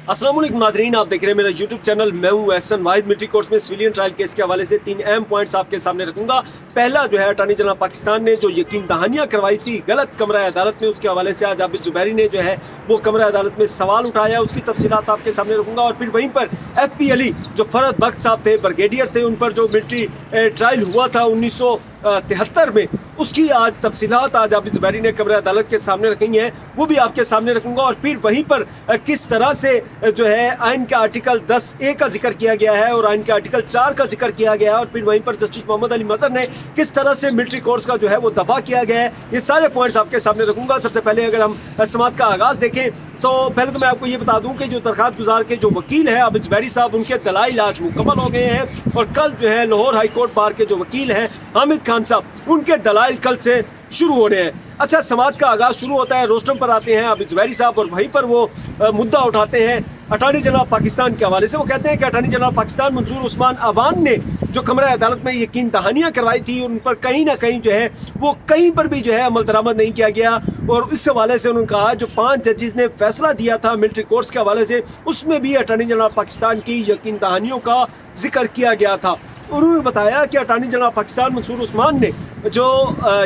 अस्सलाम वालेकुम नाज़रीन, आप देख रहे हैं मेरा यूट्यूब चैनल। मैं हूं एहसन वाहिद। मिलिट्री कोर्ट्स में सिविलियन ट्रायल केस के हवाले से 3 अहम पॉइंट्स आपके सामने रखूंगा। पहला जो है, अटॉर्नी जनरल पाकिस्तान ने जो यकीन दहानियां करवाई थी गलत कमरा अदालत में, उसके हवाले से आज आबिद ज़ुबैरी ने जो है वो कमरा अदालत में सवाल उठाया, उसकी तफसीलात आपके सामने रखूंगा। और फिर वहीं पर FP अली जो फरहद बख्श साहब थे, ब्रिगेडियर थे, उन पर जो मिलिट्री ट्रायल हुआ था 1973 में, उसकी आज तफसीलात आज आबिद ज़ुबैरी ने कमरा अदालत के सामने रखी हैं, वो भी आपके सामने रखूंगा। और फिर वहीं पर किस तरह से जो है आइन का आर्टिकल 10A का जिक्र किया गया है और आइन के आर्टिकल 4 का जिक्र किया गया है, और फिर वहीं पर जस्टिस मोहम्मद अली मजहर ने किस तरह से मिलिट्री कोर्ट्स का जो है वो दफा किया गया है, ये सारे पॉइंट्स आपके सामने रखूंगा। सबसे पहले अगर हम समाअत का आगाज़ देखें तो पहले तो मैं आपको ये बता दूं कि जो दरखास्त गुजार के जो वकील हैं आबिद ज़ुबैरी साहब, उनके दलाइल आज मुकम्मल हो गए हैं, और कल जो है लाहौर हाई कोर्ट बार के जो वकील हैं हामिद खान साहब, उनके दलाइल कल से शुरू हो रहे हैं। अच्छा, समाअत का आगाज़ शुरू होता है, रोस्टम पर आते हैं आबिद ज़ुबैरी साहब, और वहीं पर वो मुद्दा उठाते हैं अटॉर्नी जनरल पाकिस्तान के हवाले से। वो कहते हैं कि अटॉर्नी जनरल पाकिस्तान मंसूर उस्मान अवान ने जो कमरा अदालत में यकीन दहानियां करवाई थी, उन पर कहीं ना कहीं जो है वो कहीं पर भी जो है अमल दरामद नहीं किया गया। और इस हवाले से उन्होंने कहा जो 5 जजेस ने फैसला दिया था मिलिट्री कोर्ट्स के हवाले से, उसमें भी अटॉर्नी जनरल पाकिस्तान की यकीन दहानियों का जिक्र किया गया था। उन्होंने बताया कि अटॉर्नी जनरल पाकिस्तान मंसूर उस्मान ने जो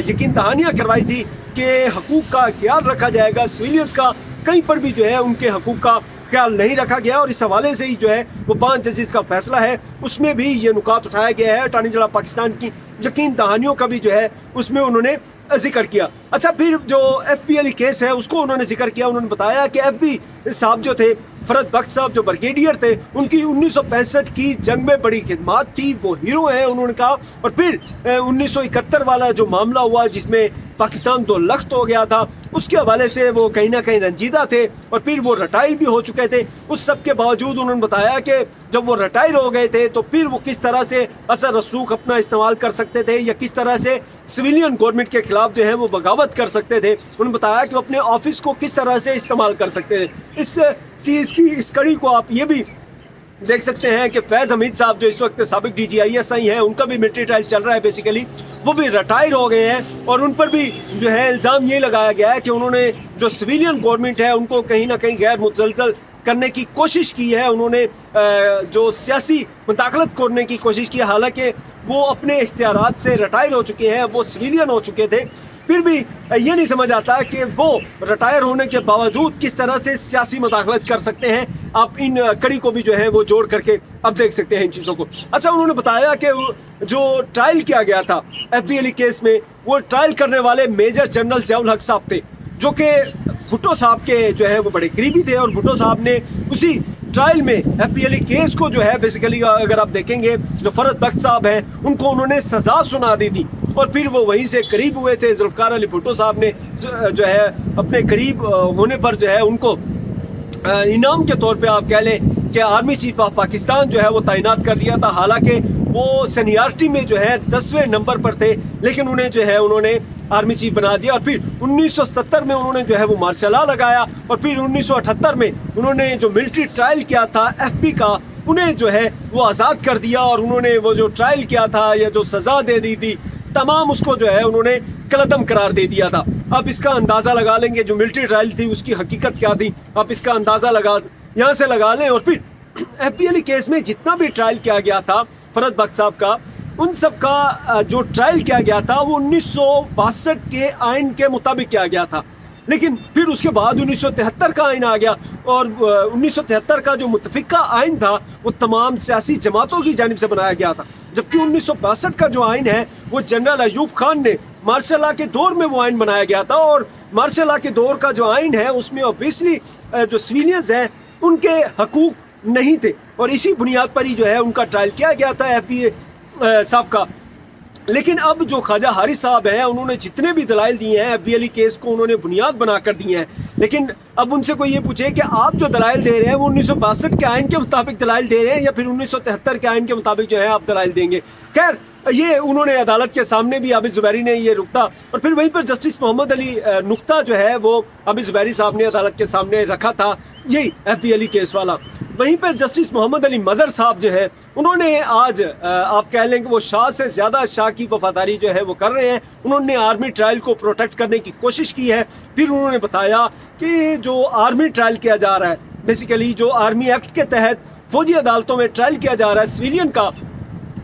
यकीन दहानियां करवाई थी कि हकूक़ का ख्याल रखा जाएगा, सिविलियंस का कहीं पर भी जो है उनके हकूक़ का ख्याल नहीं रखा गया, और इस हवाले से ही जो है वो 5 जजेस का फैसला है, उसमें भी ये नुकात उठाया गया है। अटॉर्नी जनरल पाकिस्तान की यकीन दहानियों का भी जो है उसमें उन्होंने जिक्र किया। अच्छा, फिर जो FP अली केस है उसको उन्होंने जिक्र किया। उन्होंने बताया कि FP साहब जो थे, फरहद बख्श साहब जो ब्रिगेडियर थे, उनकी 1965 की जंग में बड़ी खिदमत थी, वो हीरो हैं उन्होंने कहा। और फिर 1971 वाला जो मामला हुआ जिसमें पाकिस्तान 2 लख्त हो गया था, उसके हवाले से वो कहीं ना कहीं रंजीदा थे, और फिर वो रिटायर भी हो चुके थे। उस सब के बावजूद उन्होंने बताया कि जब वो रिटायर हो गए थे तो फिर वो किस तरह से असर रसूख अपना इस्तेमाल कर सकते थे, या किस तरह से सिविलियन गवर्नमेंट के खिलाफ जो है वो बगावत कर सकते थे। उन्होंने बताया कि वो अपने ऑफिस को किस तरह से इस्तेमाल कर सकते थे। इस चीज़ की इस कड़ी को आप ये भी देख सकते हैं कि फैज़ हमीद साहब जो इस वक्त साबिक DGISI हैं, उनका भी मिलिट्री ट्रायल चल रहा है, बेसिकली वो भी रिटायर हो गए हैं, और उन पर भी जो है इल्ज़ाम ये लगाया गया है कि उन्होंने जो सिविलियन गवर्नमेंट है उनको कहीं ना कहीं गैर मुतसलसल करने की कोशिश की है। उन्होंने जो सियासी मुदाखलत करने की कोशिश की, हालांकि वो अपने इख्तियारात से रिटायर हो चुके हैं, वो सिविलियन हो चुके थे, फिर भी ये नहीं समझ आता कि वो रिटायर होने के बावजूद किस तरह से सियासी मुदाखलत कर सकते हैं। आप इन कड़ी को भी जो है वो जोड़ करके अब देख सकते हैं इन चीज़ों को। अच्छा, उन्होंने बताया कि जो ट्रायल किया गया था FP अली केस में, वो ट्रायल करने वाले मेजर जनरल ज़ियाउल हक साहब थे, जो कि भुट्टो साहब के जो है वो बड़े करीबी थे, और भुट्टो साहब ने उसी ट्रायल में FP अली केस को जो है बेसिकली अगर आप देखेंगे जो फरहद बख्श साहब हैं उनको उन्होंने सज़ा सुना दी थी, और फिर वो वहीं से करीब हुए थे। जुल्फ़िकार अली भुट्टो साहब ने जो है अपने करीब होने पर जो है उनको इनाम के तौर पे आप कह लें कि आर्मी चीफ ऑफ पाकिस्तान जो है वो तैनात कर दिया था। हालांकि वो सीनियरिटी में जो है 10वें नंबर पर थे, लेकिन उन्हें जो है उन्होंने आर्मी चीफ बना दिया। और फिर 1977 में उन्होंने जो है वो मार्शल लॉ लगाया, और फिर 1978 में उन्होंने जो मिलिट्री ट्रायल किया था FP का, उन्हें जो है वो आज़ाद कर दिया, और उन्होंने वो जो ट्रायल किया था या जो सज़ा दे दी थी तमाम, उसको जो है उन्होंने कलअदम करार दे दिया था। आप इसका अंदाज़ा लगा लेंगे जो मिलिट्री ट्रायल थी उसकी हकीकत क्या थी, आप इसका अंदाज़ा यहाँ से लगा लें। और फिर FP अली केस में जितना भी ट्रायल किया गया था फरहद बख्श साहब का, उन सब का जो ट्रायल किया गया था वो 1962 के आइन के मुताबिक किया गया था, लेकिन फिर उसके बाद 1973 का आइन आ गया, और 1973 का जो मुतफ़िका आइन था वो तमाम सियासी जमातों की जानिब से बनाया गया था, जबकि 1962 का जो आइन है वो जनरल अयूब खान ने मार्शल लॉ के दौर में वो आइन बनाया गया था। और मार्शल लॉ के दौर का जो आइन है उसमें ऑब्वियसली जो सिविलियंस हैं उनके हकूक़ नहीं थे, और इसी बुनियाद पर ही जो है उनका ट्रायल किया गया था FP साहब का। लेकिन अब जो ख्वाजा हारिस साहब हैं उन्होंने जितने भी दलाइल दिए हैं FP अली केस को उन्होंने बुनियाद बना कर दिए हैं, लेकिन अब उनसे कोई ये पूछे कि आप जो दलाइल दे रहे हैं वो 1962 के आइन के मुताबिक दलाइल दे रहे हैं या फिर 1973 के आइन के मुताबिक जो है आप दलाइल देंगे। खैर, ये उन्होंने अदालत के सामने भी आबिद ज़ुबैरी ने ये नुक्ता, और फिर वहीं पर जस्टिस मोहम्मद अली नुक्ता जो है वो आबिद ज़ुबैरी साहब ने अदालत के सामने रखा था, यही FP अली केस वाला। वहीं पर जस्टिस मोहम्मद अली मजहर साहब जो है उन्होंने आज आप कह लें कि वो शाह से ज़्यादा शाह की वफादारी जो है वो कर रहे हैं। उन्होंने आर्मी ट्रायल को प्रोटेक्ट करने की कोशिश की है। फिर उन्होंने बताया कि जो आर्मी ट्रायल किया जा रहा है बेसिकली जो आर्मी एक्ट के तहत फौजी अदालतों में ट्रायल किया जा रहा है सिविलियन का,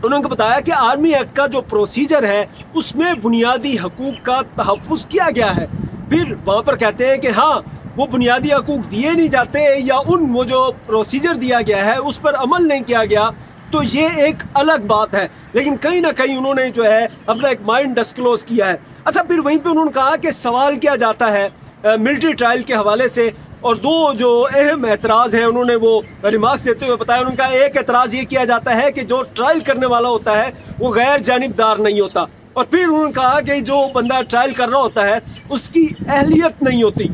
उन्होंने बताया कि आर्मी एक्ट का जो प्रोसीजर है उसमें बुनियादी हकूक़ का तहफ़्फ़ुज़ किया गया है। फिर वहाँ पर कहते हैं कि हाँ, वो बुनियादी हकूक़ दिए नहीं जाते या वो जो प्रोसीजर दिया गया है उस पर अमल नहीं किया गया, तो ये एक अलग बात है। लेकिन कहीं ना कहीं उन्होंने जो है अपना एक माइंड डिस्क्लोज़ किया है। अच्छा, फिर वहीं पे उन्होंने कहा कि सवाल किया जाता है मिलिट्री ट्रायल के हवाले से, और दो जो अहम एतराज़ हैं उन्होंने वो रिमार्क्स देते हुए बताया। उनका एक एतराज़ ये किया जाता है कि जो ट्रायल करने वाला होता है वो गैर जानिबदार नहीं होता, और फिर उन्होंने कहा कि जो बंदा ट्रायल कर रहा होता है उसकी अहलियत नहीं होती।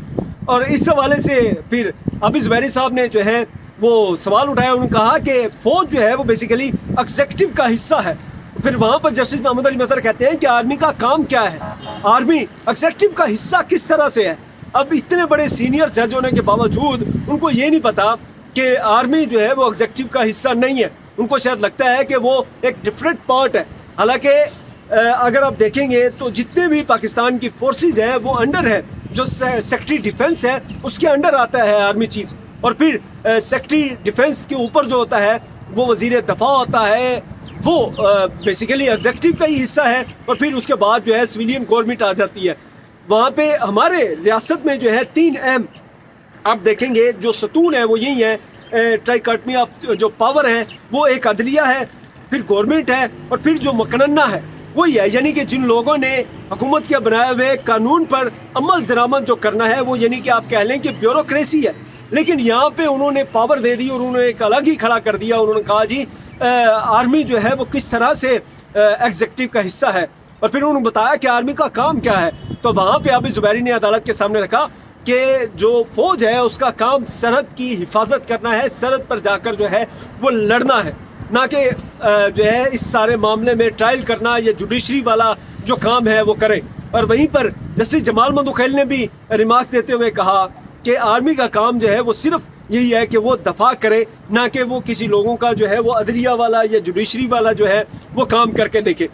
और इस हवाले से फिर आबिद ज़ुबैरी साहब ने जो है वो सवाल उठाया। उन्होंने कहा कि फ़ौज जो है वो बेसिकली एग्जीक्यूटिव का हिस्सा है। फिर वहाँ पर जस्टिस मोहम्मद अली मज़हर कहते हैं कि आर्मी का काम क्या है, आर्मी एग्जीक्यूटिव का हिस्सा किस तरह से है। अब इतने बड़े सीनियर जज होने के बावजूद उनको ये नहीं पता कि आर्मी जो है वो एग्जीक्यूटिव का हिस्सा नहीं है। उनको शायद लगता है कि वो एक डिफरेंट पार्ट है। हालांकि अगर आप देखेंगे तो जितने भी पाकिस्तान की फोर्सेस हैं वो अंडर है, जो सेक्रेटरी डिफेंस है उसके अंडर आता है आर्मी चीफ, और फिर सेक्रेटरी डिफेंस के ऊपर जो होता है वो वज़ीर दफ़ा होता है, वो बेसिकली एग्जीक्यूटिव का ही हिस्सा है। और फिर उसके बाद जो है सिविलियन गवर्नमेंट आ जाती है। वहाँ पे हमारे रियासत में जो है 3 अहम आप देखेंगे जो सतून है वो यही है। ट्राइकॉटमी ऑफ जो पावर है वो एक अदलिया है, फिर गवर्नमेंट है, और फिर जो मकनन्ना है वही है, यानी कि जिन लोगों ने हुकूमत के बनाए हुए कानून पर अमल दरामद जो करना है वो, यानी कि आप कह लें कि ब्यूरोक्रेसी है। लेकिन यहाँ पे उन्होंने पावर दे दी और उन्होंने एक अलग ही खड़ा कर दिया। उन्होंने कहा जी आर्मी जो है वो किस तरह से एग्जीक्यूटिव का हिस्सा है, और फिर उन्होंने बताया कि आर्मी का काम क्या है। तो वहाँ पे आबिद ज़ुबैरी ने अदालत के सामने रखा कि जो फ़ौज है उसका काम सरहद की हिफाजत करना है, सरहद पर जाकर जो है वो लड़ना है, ना कि जो है इस सारे मामले में ट्रायल करना या जुडिशरी वाला जो काम है वो करें। और वहीं पर जस्टिस जमाल मंदुखैल ने भी रिमार्क्स देते हुए कहा कि आर्मी का काम जो है वो सिर्फ यही है कि वो दफा करे, ना कि वो किसी लोगों का जो है वो अदलिया वाला या जुडिशरी वाला जो है वो काम करके देखे।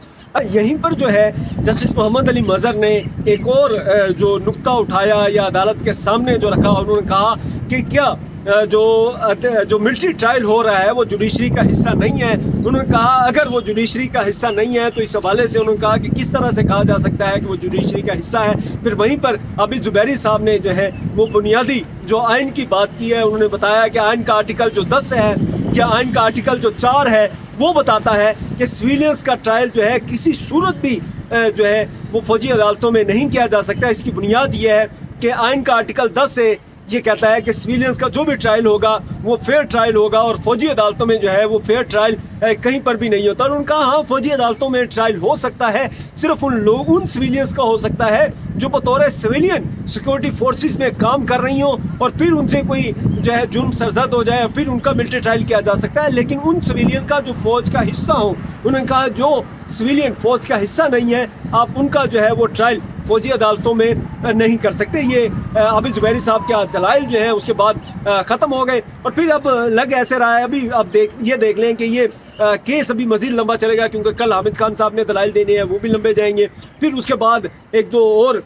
यहीं पर जो है जस्टिस मोहम्मद अली मज़हर ने एक और जो नुक्ता उठाया या अदालत के सामने जो रखा, उन्होंने कहा कि क्या जो मिलिट्री ट्रायल हो रहा है वो जुडिशरी का हिस्सा नहीं है। उन्होंने कहा अगर वो जुडिशरी का हिस्सा नहीं है तो इस हवाले से उन्होंने कहा कि किस तरह से कहा जा सकता है कि वो जुडिशरी का हिस्सा है। फिर वहीं पर आबिद ज़ुबैरी साहब ने जो है वो बुनियादी जो आइन की बात की है। उन्होंने बताया कि आइन का आर्टिकल जो 10 है या आइन का आर्टिकल जो 4 है वो बताता है कि सिविलियंस का ट्रायल जो है किसी सूरत भी जो है वो फौजी अदालतों में नहीं किया जा सकता। इसकी बुनियाद ये है कि आइन का आर्टिकल 10 है, ये कहता है कि सिविलियंस का जो भी ट्रायल होगा वो फेयर ट्रायल होगा, और फौजी अदालतों में जो है वो फेयर ट्रायल कहीं पर भी नहीं होता। और उनका हाँ, फौजी अदालतों में ट्रायल हो सकता है, सिर्फ उन सिविलियंस का हो सकता है जो बतौर सिविलियन सिक्योरिटी फोर्सेस में काम कर रही हों, और फिर उनसे कोई जो है जुर्म सरजद हो जाए, फिर उनका मिलिट्री ट्रायल किया जा सकता है। लेकिन उन सिविलियन का जो फौज का हिस्सा हो, उन्होंने कहा जो सिविलियन फौज का हिस्सा नहीं है आप उनका जो है वो ट्रायल फौजी अदालतों में नहीं कर सकते। ये आबिद ज़ुबैरी साहब के दलाइल जो है उसके बाद ख़त्म हो गए। और फिर अब लग ऐसे रहा है, अभी आप देख लें कि ये केस अभी मज़ीद लंबा चलेगा, क्योंकि कल हामिद खान साहब ने दलाइल देने हैं, वो भी लंबे जाएंगे। फिर उसके बाद 1-2 और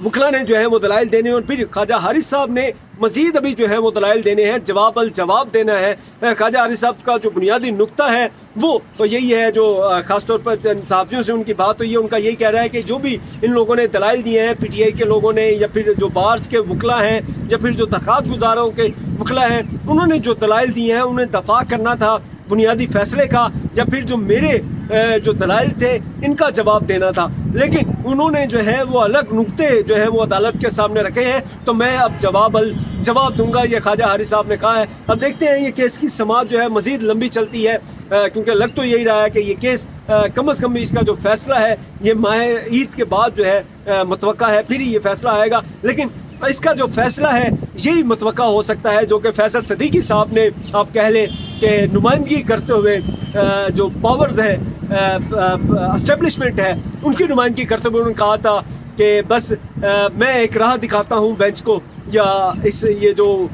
वकला ने जो है वो दलाइल देने, और फिर ख्वाजा हारिस साहब ने मज़ीद अभी जो है वो दलाइल देने हैं, जवाब देना है। ख्वाजा हारिस साहब का जो बुनियादी नुक्ता है वो तो यही है, जो ख़ासतौर पर सहाफ़ियों से उनकी बात हुई है, उनका यही कह रहा है कि जो भी इन लोगों ने दलाइल दिए हैं, PTI के लोगों ने या फिर जो बार्स के वकला हैं या फिर जो दरख्वास्त गुजारों के वकला हैं, उन्होंने जो दलाइल दिए हैं उन्हें दफा करना था बुनियादी फ़ैसले का, या फिर जो मेरे जो दलाइल थे इनका जवाब देना था। लेकिन उन्होंने जो है वो अलग नुक्ते जो है वो अदालत के सामने रखे हैं, तो मैं अब जवाब दूंगा, ये ख्वाजा हारिस साहब ने कहा है। अब देखते हैं ये केस की समाअत जो है मज़ीद लंबी चलती है, क्योंकि लग तो यही रहा है कि ये केस कम अज़ कम इसका जो फ़ैसला है ये माह ईद के बाद जो है मुतवक्का है, फिर ये फ़ैसला आएगा। लेकिन इसका जो फ़ैसला है यही मुतवक्का हो सकता है जो कि फैसल सदीकी साहब ने आप कह लें कि नुमाइंदगी करते हुए जो पावर्स है एस्टेब्लिशमेंट है उनकी नुमाइंदगी करते हुए उन्होंने कहा था कि बस मैं एक राह दिखाता हूँ बेंच को, या ये जो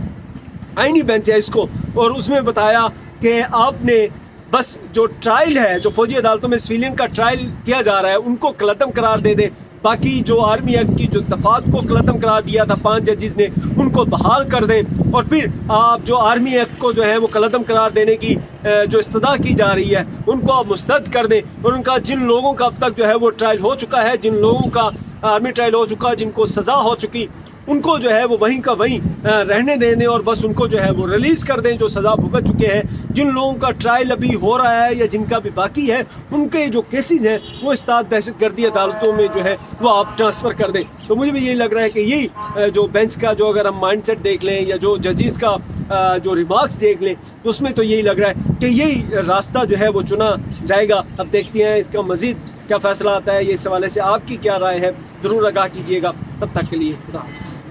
आईनी बेंच है इसको, और उसमें बताया कि आपने बस जो ट्रायल है, जो फौजी अदालतों में सिविलियन का ट्रायल किया जा रहा है उनको कलअदम करार दे दें, बाकी जो आर्मी एक्ट की जो दफात को कलअदम करार दिया था 5 जजेस ने, उनको बहाल कर दें और फिर आप जो आर्मी एक्ट को जो है वो कलअदम करार देने की जो इस्तदा की जा रही है उनको आप मुस्तरद कर दें, और उनका जिन लोगों का अब तक जो है वो ट्रायल हो चुका है, जिन लोगों का आर्मी ट्रायल हो चुका, जिनको सज़ा हो चुकी, उनको जो है वो वहीं का वहीं रहने दें और बस उनको जो है वो रिलीज़ कर दें जो सज़ा भुगत चुके हैं। जिन लोगों का ट्रायल अभी हो रहा है या जिनका भी बाकी है, उनके जो केसेस हैं वो इस्तात दहशतगर्दी अदालतों में जो है वो आप ट्रांसफ़र कर दें। तो मुझे भी यही लग रहा है कि यही जो बेंच का जो अगर हम माइंडसेट देख लें या जो जजेस का जो रिमार्क्स देख लें, तो उसमें तो यही लग रहा है कि यही रास्ता जो है वो चुना जाएगा। अब देखते हैं इसका मज़ीद क्या फ़ैसला आता है। ये इस हवाले से आपकी क्या राय है, ज़रूर आगाह कीजिएगा। तब तक के लिए खुदा हाफ़िज़।